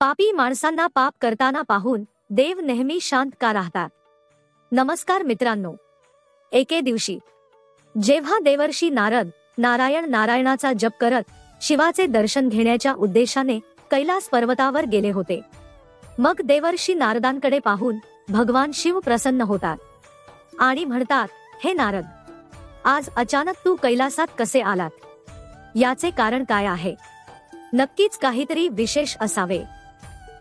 पापी माणसांना पाप करताना पाहून देव नेहमी शांत का राहतात? नमस्कार मित्रांनो, एके दिवशी जेव्हा देवर्षी नारद नारायणाचा जप करत शिवाचे दर्शन घेण्याच्या उद्देशाने कैलास पर्वतावर गेले होते, मग देवर्षी नारदांकडे पाहून भगवान शिव प्रसन्न होतात आणि म्हणतात, हे नारद, आज अचानक तू कैलासात कसे आलात? याचे कारण काय आहे? नक्कीच काहीतरी विशेष असावे.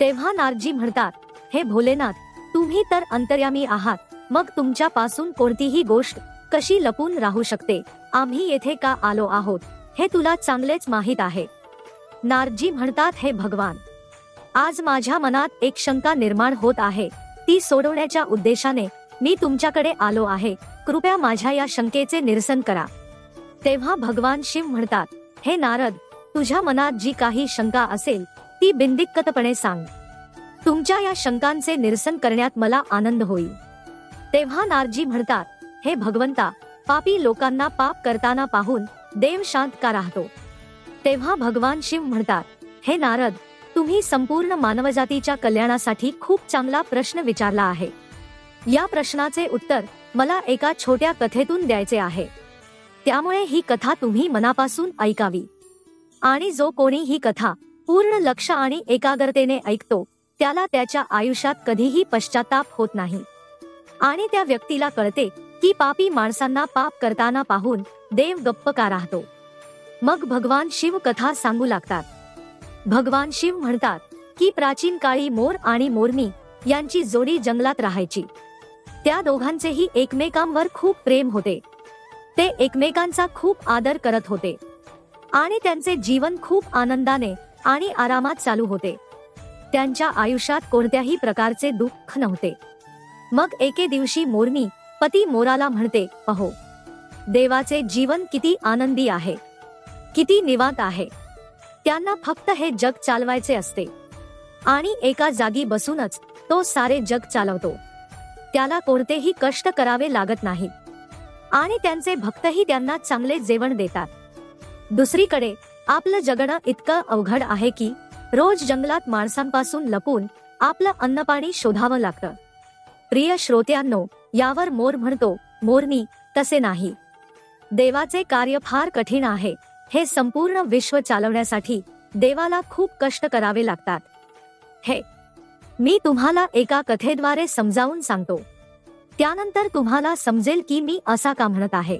तेव्हा नारदजी म्हणतात, हे भोलेनाथ, तुम्ही तर अंतर्यामी आहात, मग तुमच्यापासून कोणतीही गोष्ट कशी लपून राहू शकते? आम्ही येथे का आलो आहोत हे तुला चांगलेच माहीत आहे. नारदजी म्हणतात, हे भगवान, आज माझ्या मनात एक शंका निर्माण होत आहे, ती सोडवण्याच्या उद्देशाने मी तुमच्याकडे आलो आहे. कृपया माझ्या या शंकेचे निरसन करा. तेव्हा भगवान शिव म्हणतात, हे नारद, तुझ्या मनात जी काही शंका असेल ती बिनदिक्कतपणे सांग. तुमच्या या शंकांचे निरसन करण्यात मला आनंद होईल. तेव्हा नारदजी म्हणतात, हे भगवंता, पापी लोकांना पाप करताना पाहून देव शांत का राहतो? तेव्हा भगवान शिव म्हणतात, हे नारद, तुम्ही संपूर्ण मानवजातीच्या कल्याणासाठी खूप चांगला प्रश्न विचारला आहे. या प्रश्नाचे उत्तर मला एका छोट्या कथेतून द्यायचे आहे. त्यामुळे ही कथा तुम्ही मनापासून ऐकावी. आणि जो कोणी ही कथा पूर्ण लक्ष आणि एकाग्रतेने ऐकतो त्याला त्याच्या आयुष्यात कधीही पश्चाताप होत नाही आणि त्या व्यक्तीला कळते की पापी माणसांना पाप करताना पाहून देव गप्प का राहतो. मग भगवान शिव कथा सांगू लागतात. भगवान शिव म्हणतात की प्राचीन काळी मोर आणि मोरनी यांची जोडी जंगलात राहायची. त्या दोघांचेही एकमेकांवर खूप प्रेम होते. ते एकमेकांचा खूप आदर करत होते आणि त्यांचे जीवन खूप आनंदाने आणि आरामात चालू होते. त्यांच्या आयुष्यात कोणत्याही प्रकारचे दुःख नव्हते. मग एके दिवशी मोरनी पती मोराला म्हणते, अहो, देवाचे जीवन किती आनंदी आहे, किती निवांत आहे. त्यांना फक्त हे जग चालवायचे असते आणि एका जागी बसूनच तो सारे जग चालवतो. त्याला कोणतेही कष्ट करावे लागत नाही आणि त्यांचे भक्तही त्यांना चांगले जेवण देतात. दुसरीकडे आपलं जगणं इतकं अवघड आहे की रोज जंगलात माणसांपासून लपून आपलं अन्नपाणी शोधावं लागतं. प्रिय श्रोत्यांनो, यावर मोर म्हणतो, मोरनी, तसे नाही. देवाचे कार्य फार कठीण आहे. हे संपूर्ण विश्व चालवण्यासाठी देवाला खूप कष्ट करावे लागतात. हे मी तुम्हाला एका कथेद्वारे समजावून सांगतो. त्यानंतर तुम्हाला समजेल की मी असा का म्हणत आहे.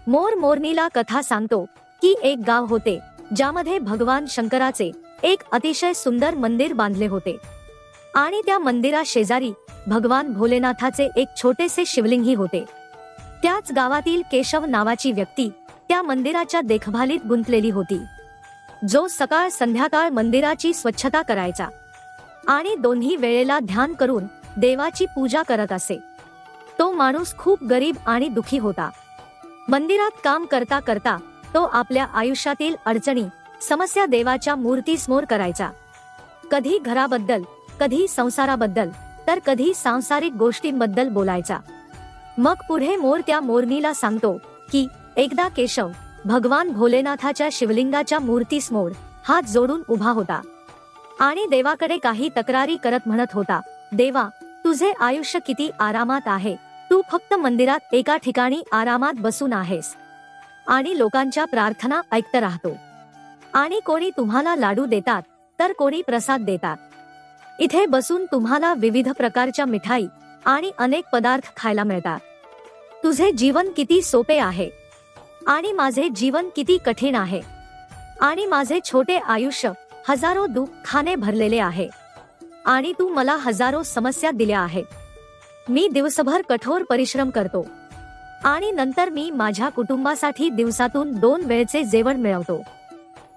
मोर मोरनीला कथा सांगतो की एक गाव होते ज्यामध्ये भगवान शंकराचे एक अतिशय सुंदर मंदिर बांधले होते आणि त्या मंदिरा शेजारी भगवान भोलेनाथाचे एक छोटेसे शिवलिंगही होते. त्याच गावातील केशव नावाची व्यक्ती त्या मंदिराच्या देखभालीत गुंतलेली होती, जो सकाळ संध्याकाळ मंदिराची स्वच्छता करायचा आणि दोन्ही वेळेला ध्यान करून देवाची पूजा करत असे. तो माणूस खूप गरीब आणि दुखी होता. मंदिरात काम करता करता तो आपल्या आयुष्यातील अडचणी समस्या देवाच्या मूर्तीसमोर करायचा. कधी घराबद्दल, कधी संसाराबद्दल, तर कधी सांसारिक गोष्टींबद्दल बोलायचा. मग पुढे मोर त्या मोरनीला सांगतो की एकदा केशव भगवान भोलेनाथाच्या शिवलिंगाच्या मूर्तीसमोर हात जोडून उभा होता आणि देवाकडे काही तक्रारी करत म्हणत होता, देवा, तुझे आयुष्य किती आरामात आहे. तू फक्त मंदिरात एका ठिकाणी आरामात बसून आहेस आणि लोकांच्या प्रार्थना ऐकत राहतो आणि कोणी तुम्हाला लाडू देतात तर कोणी प्रसाद देतात. इथे बसून तुम्हाला विविध प्रकारच्या मिठाई आणि अनेक पदार्थ खायला मिळतात. तुझे जीवन किती सोपे आहे आणि माझे जीवन किती कठीण आहे आणि माझे छोटे आयुष्य हजारो दुःखाने भरलेले आहे आणि तू मला हजारो समस्या दिल्या आहेत. मी दिवसभर कठोर परिश्रम करतो आणि नंतर मी माझ्या कुटुंबासाठी दिवसातून 2 वेळचे जेवण मिळवतो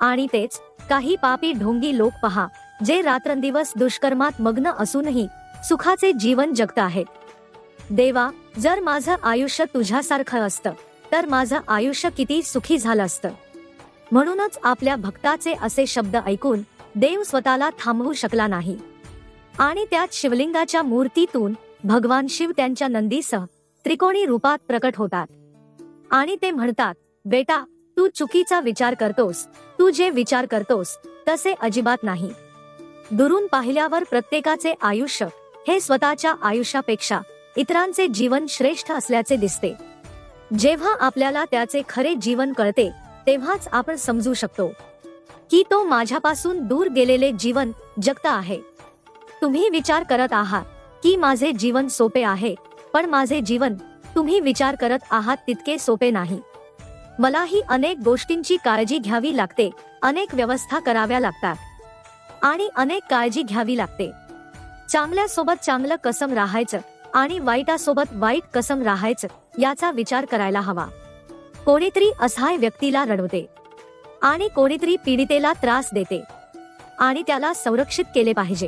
आणि तेच काही पापी ढोंगी लोक पहा, जे रात्रंदिवस दुष्कर्मात मग्न असूनही सुखाचे जीवन जगत आहेत. देवा, जर माझं आयुष्य तुझ्यासारखं असतं तर माझं आयुष्य किती सुखी झालं असतं. म्हणूनच आपल्या भक्ताचे असे शब्द ऐकून देव स्वतःला थांबवू शकला नाही आणि त्याच शिवलिंगाच्या मूर्तीतून भगवान शिव त्यांच्या नंदीसह त्रिकोणी रूपात प्रकट होतात आणि ते म्हणतात, बेटा, तू चुकीचा विचार करतोस. तू जे विचार करतोस तसे अजिबात नाही. दुरून पाहिल्यावर प्रत्येकाचे आयुष्य हे स्वतःच्या आयुष्यापेक्षा इतरांचे जीवन श्रेष्ठ असल्याचे दिसते. जेव्हा आपल्याला त्याचे खरे जीवन कळते तेव्हाच आपण समजू शकतो की तो माझ्यापासून दूर गेलेले जीवन जगत आहे. तुम्ही विचार करत आहात की माझे जीवन सोपे आहे, पण माझे जीवन तुम्ही विचार करत आहात तितके सोपे नाही. मलाही अनेक गोष्टींची काळजी घ्यावी लागते, अनेक व्यवस्था कराव्या लागतात आणि अनेक काळजी घ्यावी लागते. चांगल्यासोबत चांगलं कसं राहायचं आणि वाईटासोबत वाईट कसं राहायचं याचा विचार करायला हवा. कोणीतरी असहाय व्यक्तीला रडवते आणि कोणीतरी पीडितेला त्रास देते आणि त्याला संरक्षित केले पाहिजे.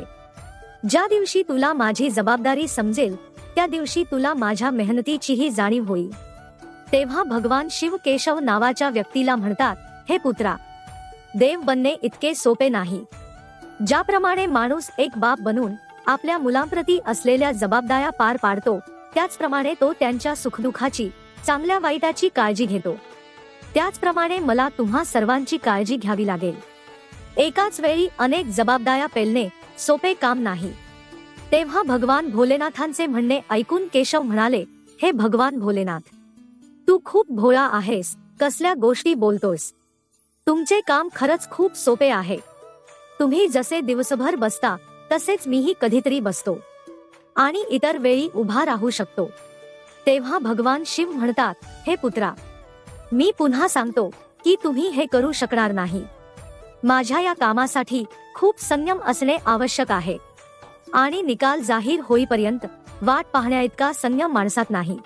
ज्या दिवशी तुला माझी जबाबदारी समजेल त्या दिवशी तुला माझ्या मेहनतीचीही जाणीव होईल. तेव्हा भगवान शिव केशव नावाच्या व्यक्तीला म्हणतात, हे पुत्रा, देव बनणे इतके सोपे नाही. ज्याप्रमाणे माणूस एक बाप बनून आपल्या मुलांप्रती असलेल्या जबाबदाऱ्या पार पाडतो, त्याचप्रमाणे तो त्यांच्या सुखदुःखाची, चांगल्या वाईटाची काळजी घेतो. त्याचप्रमाणे मला तुम्हा सर्वांची काळजी घ्यावी लागेल. एकाच वेळी अनेक जबाबदाऱ्या पेलणे सोपे काम नाही. तेव्हा भगवान भोलेनाथांचे म्हणणे ऐकून केशव म्हणाले, हे भगवान भोलेनाथ, तू खूप भोळा आहेस. कसल्या गोष्टी बोलतोस? तुमचे काम खरंच खूप सोपे आहे. तुम्ही जसे दिवसभर बसता तसेच मीही कधीतरी बसतो आणि इतर वेळी उभा राहू शकतो. तेव्हा भगवान शिव म्हणतात, हे पुत्रा, मी पुन्हा सांगतो की तुम्ही हे करू शकणार नाही. माझ्या या कामासाठी खूप संयम असणे आवश्यक आहे आणि निकाल जाहीर होईपर्यंत वाट पाहण्याइतका संयम माणसात नाही.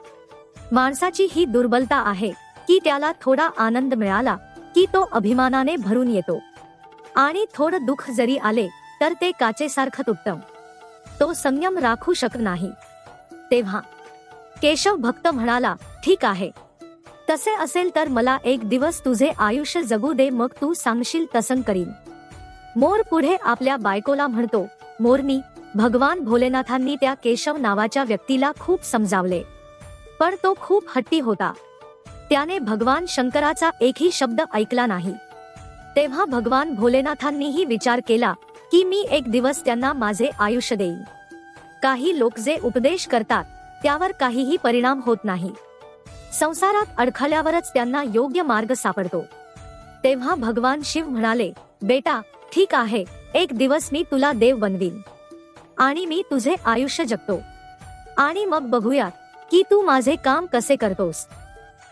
माणसाची ही दुर्बलता आहे की त्याला थोडा आनंद मिळाला की तो अभिमानाने भरून येतो आणि थोडं दुःख जरी आले तर ते काचेसारखं तुटतं. तो संयम राखू शकत नाही. तेव्हा केशव भक्त म्हणाला, ठीक आहे, तसे असेल तर मला एक दिवस तुझे आयुष्य जगू दे, मग तू सांगशील तसं करीन. मोर पुढे आपल्या बायकोला म्हणतो, मोरनी, भगवान भोलेनाथांनी त्या केशव नावाच्या व्यक्तीला खूप समजावले, पण तो खूप हट्टी होता. त्याने भगवान शंकराचा एकही शब्द ऐकला नाही. तेव्हा भगवान भोलेनाथांनीही विचार केला की मी एक दिवस त्यांना माझे आयुष्य देईन. काही लोक जे उपदेश करतात त्यावर काहीही परिणाम होत नाही. संसारात अडखळल्यावरच त्यांना योग्य मार्ग सापडतो. तेव्हा भगवान शिव म्हणाले, बेटा, ठीक आहे, एक दिवस मी तुला देव बनवीन आणि मी तुझे आयुष्य जगतो आणि मग बघूया की तू माझे काम कसे करतोस.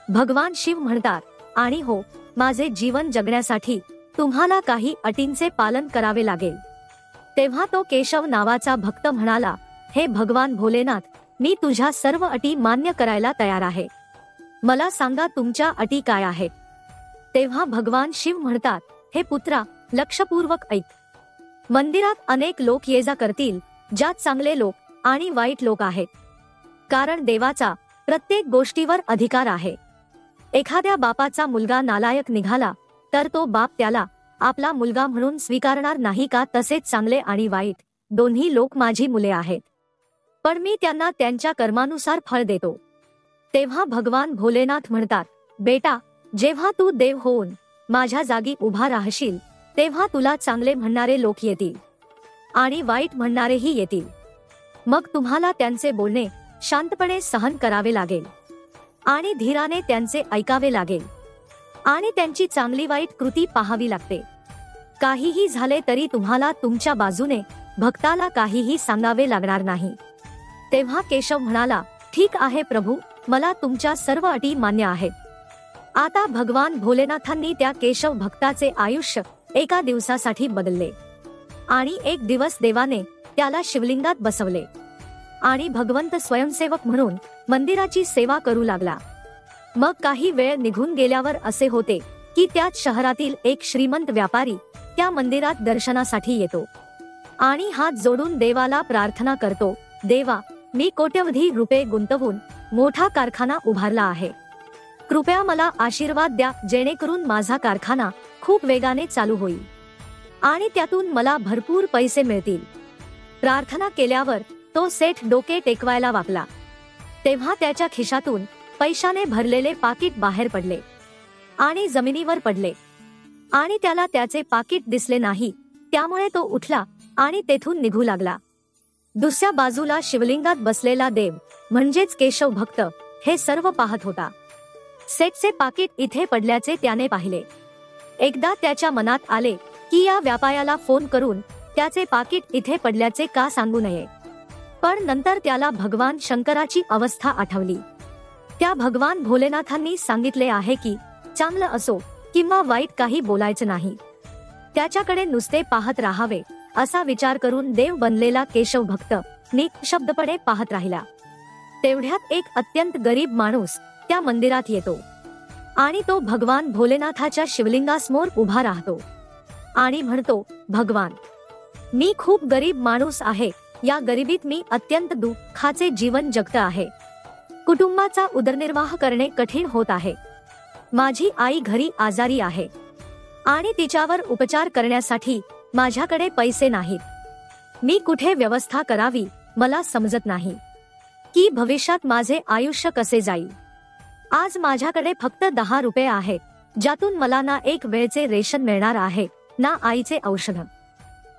भगवान शिव म्हणतात, आणि हो, माझे जीवन जगण्यासाठी तुम्हाला काही अटींचे पालन करावे लागेल. तेव्हा तो केशव नावाचा भक्त म्हणाला, हे भगवान भोलेनाथ, मी तुझ्या सर्व अटी मान्य करायला तयार आहे. मला सांगा तुमच्या अटी काय आहेत. तेव्हा भगवान शिव म्हणतात, हे पुत्रा, लक्षपूर्वक ऐक. मंदिरात अनेक लोक ये जा करतील, ज्यात चांगले लोक आणि वाईट लोक आहेत. कारण देवाचा प्रत्येक गोष्टीवर अधिकार आहे. एखाद्या बापाचा मुलगा नालायक निघाला तर तो बाप त्याला आपला मुलगा म्हणून स्वीकारणार नाही का? तसेच चांगले आणि वाईट दोन्ही लोक माझी मुले आहेत, पण मी त्यांना त्यांच्या कर्मानुसार फळ देतो. तेव्हा भगवान भोलेनाथ म्हणतात, बेटा, जेव्हा तू देव होऊन माझ्या जागी उभा राहशील तेव्हा तुला चांगले म्हणणारे लोक येतील आणि वाईट म्हणणारेही येतील. मग तुम्हाला त्यांचे बोलणे शांतपणे सहन करावे लागेल आणि धीराने त्यांचे ऐकावे लागेल आणि त्यांची चांगली वाईट कृती पाहावी लागते. काहीही झाले तरी तुम्हाला तुमच्या बाजूने भक्ताला काहीही सांगावे लागणार नाही. तेव्हा केशव म्हणाला, ठीक आहे प्रभू, मला तुमच्या सर्व अटी मान्य आहेत. आता भगवान भोलेनाथांनी त्या केशव भक्ताचे आयुष्य एका दिवसासाठी बदलले आणि एक दिवस देवाने त्याला शिवलिंगात बसवले आणि भगवंत स्वयंसेवक म्हणून मंदिराची सेवा करू लागला. मग काही वेळ निघून गेल्यावर असे होते की त्याच शहरातील एक श्रीमंत व्यापारी त्या मंदिरात दर्शनासाठी येतो आणि हात जोडून देवाला प्रार्थना करतो, देवा, मी कोट्यवधी रुपये गुंतवून मोठा कारखाना उभारला आहे. कृपया मला आशीर्वाद द्या, जेणेकरून माझा कारखाना खूप वेगाने चालू होईल आणि त्यातून मला भरपूर पैसे मिळतील. प्रार्थना केल्यावर तो सेठ डोके टेकवायला वाकला. तेव्हा त्याच्या खिशातून पैशाने भरलेले पाकिट बाहेर पडले आणि जमिनीवर पडले आणि त्याला त्याचे पाकिट दिसले नाही. त्यामुळे तो उठला आणि तेथून निघू लागला. दुसऱ्या बाजूला शिवलिंगात बसलेला देव म्हणजेच केशव भक्त हे सर्व पाहत होता. सेठचे पाकिट इथे पडल्याचे त्याने पाहिले. एकदा त्याच्या मनात आले की या व्यापाऱ्याला फोन करून त्याचे पाकिट इथे पडल्याचे का सांगू नये. पण नंतर त्याला भगवान शंकराची अवस्था आठवली. त्या भगवान भोलेनाथांनी सांगितले आहे की चांगलं असो किंवा वाईट काही बोलायचं नाही, त्याच्याकडे नुसते पाहत राहावे. असा विचार करून देव बनलेला केशव भक्त निशब्दपणे पाहत राहिला. तेवढ्यात एक अत्यंत गरीब माणूस त्या मंदिरात येतो आणि तो भगवान भोलेनाथाच्या शिवलिंगासमोर उभा राहतो आणि म्हणतो, भगवान, मी खूप गरीब माणूस आहे. या गरिबीत मी अत्यंत दुःखाचे जीवन जगत आहे. कुटुंबाचा उदरनिर्वाह करणे कठीण होत आहे. माझी आई घरी आजारी आहे आणि तिच्यावर उपचार करण्यासाठी माझ्याकडे पैसे नाहीत. मी कुठे व्यवस्था करावी मला समजत नाही की भविष्यात माझे आयुष्य कसे जाईल. आज माझ्याकडे फक्त 10 रुपये आहेत, ज्यातून मला ना एक वेळचे रेशन मिळणार आहे ना आईचे औषध.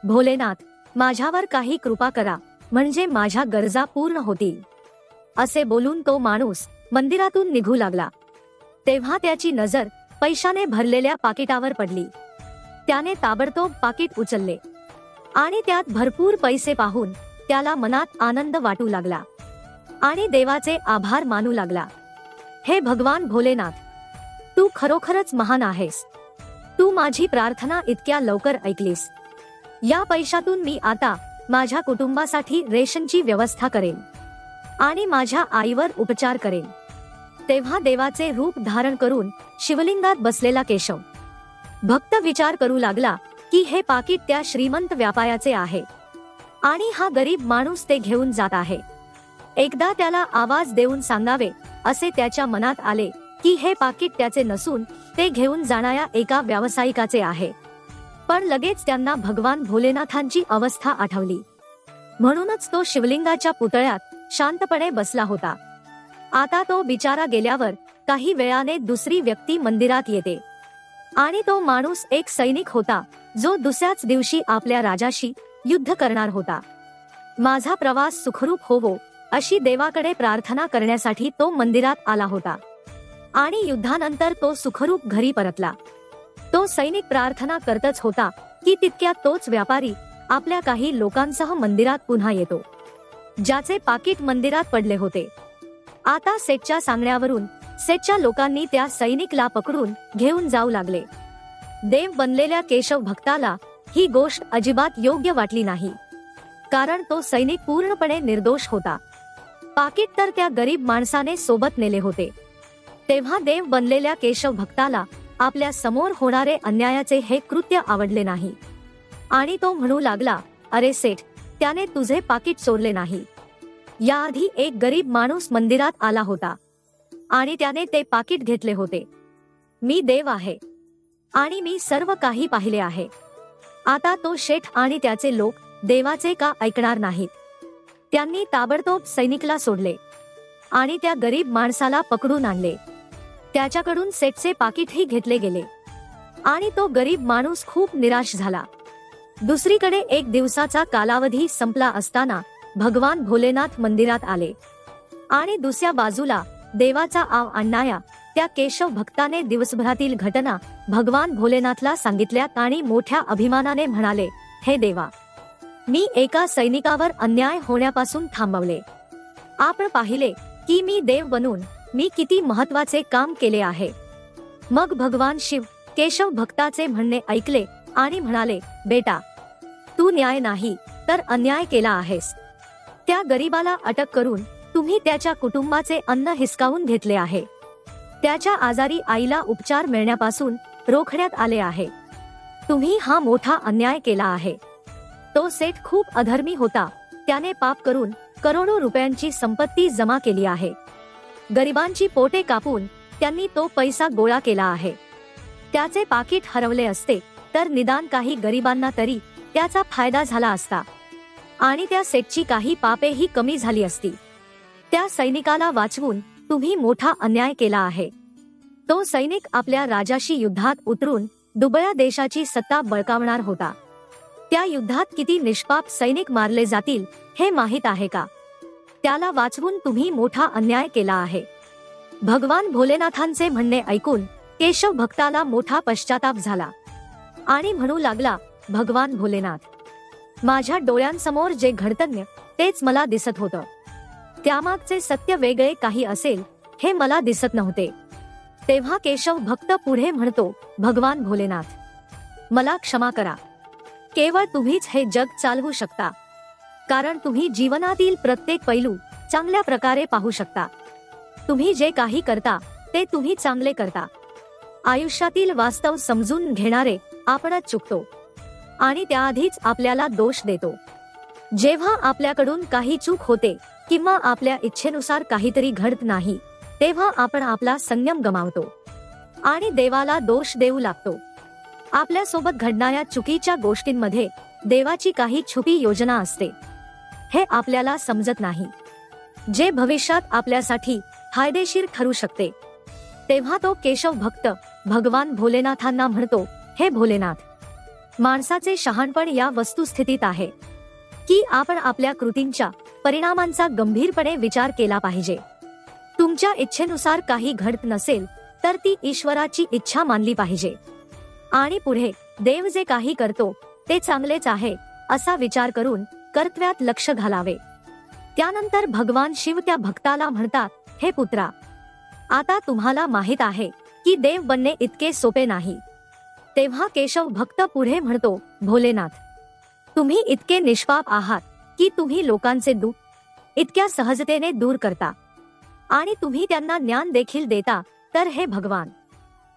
भोलेनाथ, माझ्यावर काही कृपा करा, म्हणजे माझ्या गरजा पूर्ण होतील. असे बोलून तो माणूस मंदिरातून निघू लागला. तेव्हा त्याची नजर पैशाने भरलेल्या पाकिटावर पडली. त्याने ताबडतोब पाकिट उचलले आणि त्यात भरपूर पैसे पाहून त्याला मनात आनंद वाटू लागला आणि देवाचे आभार मानू लागला. हे भगवान भोलेनाथ, तू खरोखरच महान आहेस. तू माझी प्रार्थना इतक्या लवकर ऐकलीस. या पैशातून मी आता माझ्या कुटुंबासाठी रेशनची व्यवस्था करेन आणि माझ्या आईवर उपचार करेन. तेव्हा देवाचे रूप धारण करून शिवलिंगात बसलेला केशव भक्त विचार करू लागला की हे पाकिट त्या श्रीमंत व्यापाऱ्याचे आहे आणि हा गरीब माणूस ते घेऊन जात आहे. एकदा त्याला आवाज देऊन सांगावे असे त्याच्या मनात आले की हे पाकिट त्याचे नसून ते घेऊन जाणाऱ्या एका व्यावसायिकाचे आहे. पण लगेच त्यांना भगवान भोलेनाथांची अवस्था आठवली. म्हणूनच तो शिवलिंगाच्या पुतळ्यात शांतपणे बसला होता. आता तो बिचारा गेल्यावर काही वेळाने दुसरी व्यक्ती मंदिरात येते आणि तो माणूस एक सैनिक होता जो दुसऱ्याच दिवशी आपल्या राजाशी युद्ध करणार होता. माझा प्रवास सुखरूप होवो अशी देवाकडे प्रार्थना करण्यासाठी तो मंदिरात आला होता आणि युद्धानंतर तो सुखरूप घरी परतला. तो सैनिक प्रार्थना करतच होता की तितक्यात तोच व्यापारी आपल्या काही लोकांसह मंदिरात पुन्हा येतो, ज्याचे पाकिट मंदिरात पडले होते. आता सेठच्या सांगण्यावरून सेठच्या लोकांनी त्या सैनिकला पकडून घेऊन जाऊ लागले. देव बनलेल्या केशव भक्ताला ही गोष्ट अजिबात योग्य वाटली नाही, कारण तो सैनिक पूर्णपणे निर्दोष होता. पाकिट तर त्या गरीब माणसाने सोबत नेले होते. तेव्हा देव बनलेल्या केशव भक्ताला आपल्या समोर होणारे अन्यायाचे हे कृत्य आवडले नाही आणि तो म्हणू लागला, अरे सेठ, त्याने तुझे पाकिट चोरले नाही. याआधी एक गरीब माणूस मंदिरात आला होता आणि त्याने ते पाकिट घेतले होते. मी देव आहे आणि मी सर्व काही पाहिले आहे. आता तो शेठ आणि त्याचे लोक देवाचे का ऐकणार नाहीत. त्यांनी ताबडतोब सैनिकला सोडले आणि त्या गरीब माणसाला पकडून आणले. त्याच्याकडून सेठचे पाकिटही घेतले गेले आणि तो गरीब माणूस खूप निराश झाला. दुसरीकडे एक दिवसाचा कालावधी संपला असताना भगवान भोलेनाथ मंदिरात आले आणि दुसऱ्या बाजूला देवाचा आव आणणाऱ्या त्या केशव भक्ताने दिवसभरातील घटना भगवान भोलेनाथला सांगितल्या आणि मोठ्या अभिमानाने म्हणाले, हे देवा, मी एका सैनिकावर अन्याय होण्यापासून थांबवले. आपण पाहिले की मी देव बनून मी किती महत्वाचे काम केले आहे. मग भगवान शिव केशव भक्ताचे म्हणणे ऐकले आणि म्हणाले, बेटा, तू न्याय नाही तर अन्याय केला आहेस. त्या गरीबाला अटक करून तुम्ही त्याच्या कुटुंबाचे अन्न हिसकावून घेतले आहे. त्याच्या आजारी आईला उपचार मिळण्यापासून रोखण्यात आले आहे. तुम्ही हा मोठा अन्याय केला आहे. तो सेठ खूप अधर्मी होता. त्याने पाप करून करोडो रुपयांची संपत्ती जमा केली आहे. गरिबांची पोटे कापून त्यांनी तो पैसा गोळा केला आहे. त्याचे पाकिट हरवले असते तर निदान काही गरिबांना तरी त्याचा फायदा झाला असता आणि त्या सेठची काही पापेही कमी झाली असती. त्या सैनिकाला वाचवून तुम्ही मोठा अन्याय केला आहे. तो सैनिक आपल्या राजाशी युद्धात उतरून दुबळ्या देशाची सत्ता बळकावणार होता. त्या युद्धात किती निष्पाप सैनिक मारले जातील हे माहीत आहे का? त्याला वाचवून तुम्ही मोठा अन्याय केला आहे. भगवान भोलेनाथांचे म्हणणे ऐकून केशव भक्ताला मोठा पश्चाताप झाला आणि म्हणू लागला, भगवान भोलेनाथ, माझ्या डोळ्यांसमोर जे घडतंय तेच मला दिसत होतं. त्यामागचे सत्य वेगळे काही असेल हे मला दिसत नव्हते. तेव्हा केशव भक्त पुढे म्हणतो, भगवान भोलेनाथ, मला क्षमा करा. केवळ तुम्हीच हे जग चालवू शकता, कारण तुम्ही जीवनातील प्रत्येक पैलू चांगल्या प्रकारे पाहू शकता. तुम्ही जे काही करता ते तुम्ही चांगले करता. आयुष्यातील वास्तव समजून घेणारे आपणच चुकतो आणि त्याआधीच आपल्याला दोष देतो. जेव्हा आपल्याकडून काही चूक होते किंवा आपल्या इच्छेनुसार काहीतरी घडत नाही, तेव्हा आपण आपला संयम गमावतो आणि देवाला दोष देऊ लागतो. आपल्या सोबत घडणाऱ्या चुकीच्या गोष्टींमध्ये देवाची काही छुपी योजना असते, हे आपल्याला समजत नाही, जे भविष्यात आपल्यासाठी फायदेशीर ठरू शकते. तेव्हा तो केशव भक्त भगवान भोलेनाथांना म्हणतो, हे भोलेनाथ, माणसाचे शहाणपण या वस्तुस्थितीत आहे की आपण आपल्या कृतींच्या परिणामांचा गंभीरपणे विचार केला पाहिजे. तुमच्या इच्छेनुसार काही घडत नसेल तर ती ईश्वराची इच्छा मानली पाहिजे आणि पुढे देव जे काही करतो ते चांगलेच आहे असा विचार करून कर्तव्यात लक्ष घालावे. त्यानंतर भगवान शिव त्या भक्ताला म्हणतात, हे पुत्रा, आता तुम्हाला माहित आहे की देव बनणे इतके सोपे नाही. तेव्हा केशव भक्त पुढे म्हणतो, भोलेनाथ, तुम्ही इतके निष्पाप आहात की तुम्ही लोकांचे दुःख इतक्या सहजतेने दूर करता आणि तुम्ही त्यांना ज्ञान देखील देता. तर हे भगवान,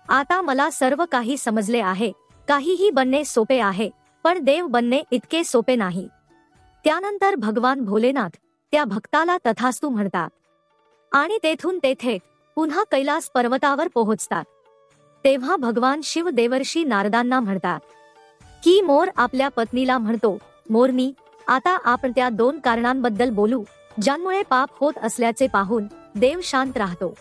आता मला सर्व काही समजले आहे. काहीही बनणे सोपे आहे, पण देव बनणे इतके सोपे नाही. त्यानंतर भगवान भोलेनाथ त्या भक्ताला तथास्तु म्हणतात आणि तेथून ते थेट पुन्हा कैलास पर्वतावर पोहोचतात. तेव्हा भगवान शिव देवर्षी नारदांना म्हणतात की मोर आपल्या पत्नीला म्हणतो, मोरनी, आता आपण त्या 2 कारणांबद्दल बोलू ज्यांमुळे पाप होत असल्याचे पाहून देव शांत राहतो.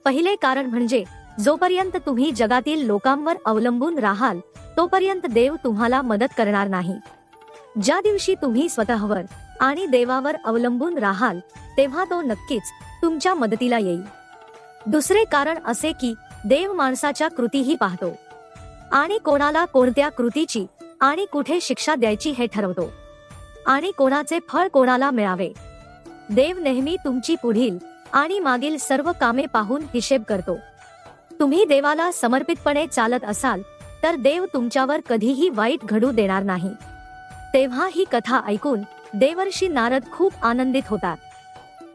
पहिले कारण म्हणजे जोपर्यंत तुम्ही जगातील लोकांवर अवलंबून राहाल तोपर्यंत देव तुम्हाला मदत करणार नाही. ज्या दिवशी तुम्ही स्वतःवर आणि देवावर अवलंबून राहाल तेव्हा तो नक्कीच तुमच्या मदतीला येईल. दुसरे कारण असे की देव माणसाच्या कृतीही पाहतो आणि कोणाला कोणत्या कृतीची आणि कुठे शिक्षा द्यायची हे ठरवतो आणि कोणाचे फळ कोणाला मिळावे. देव नेहमी तुमची पुढील आणि मागील सर्व कामे पाहून हिशेब करतो. तुम्ही देवाला समर्पितपणे चालत असाल तर देव तुमच्यावर कधीही वाईट घडू देणार नाही. तेव्हा ही कथा ऐकून देवर्षी नारद खूप आनंदित होतात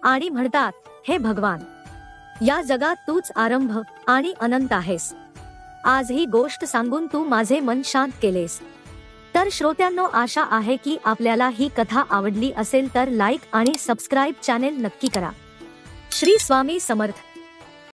आणि म्हणतात, हे भगवान, या जगात तूच आरंभ आणि अनंत आहेस. आज ही गोष्ट सांगून तू माझे मन शांत केलेस. तर श्रोत्यांनो, आशा आहे की आपल्याला ही कथा आवडली असेल तर लाईक आणि सबस्क्राईब चॅनेल नक्की करा. श्री स्वामी समर्थ.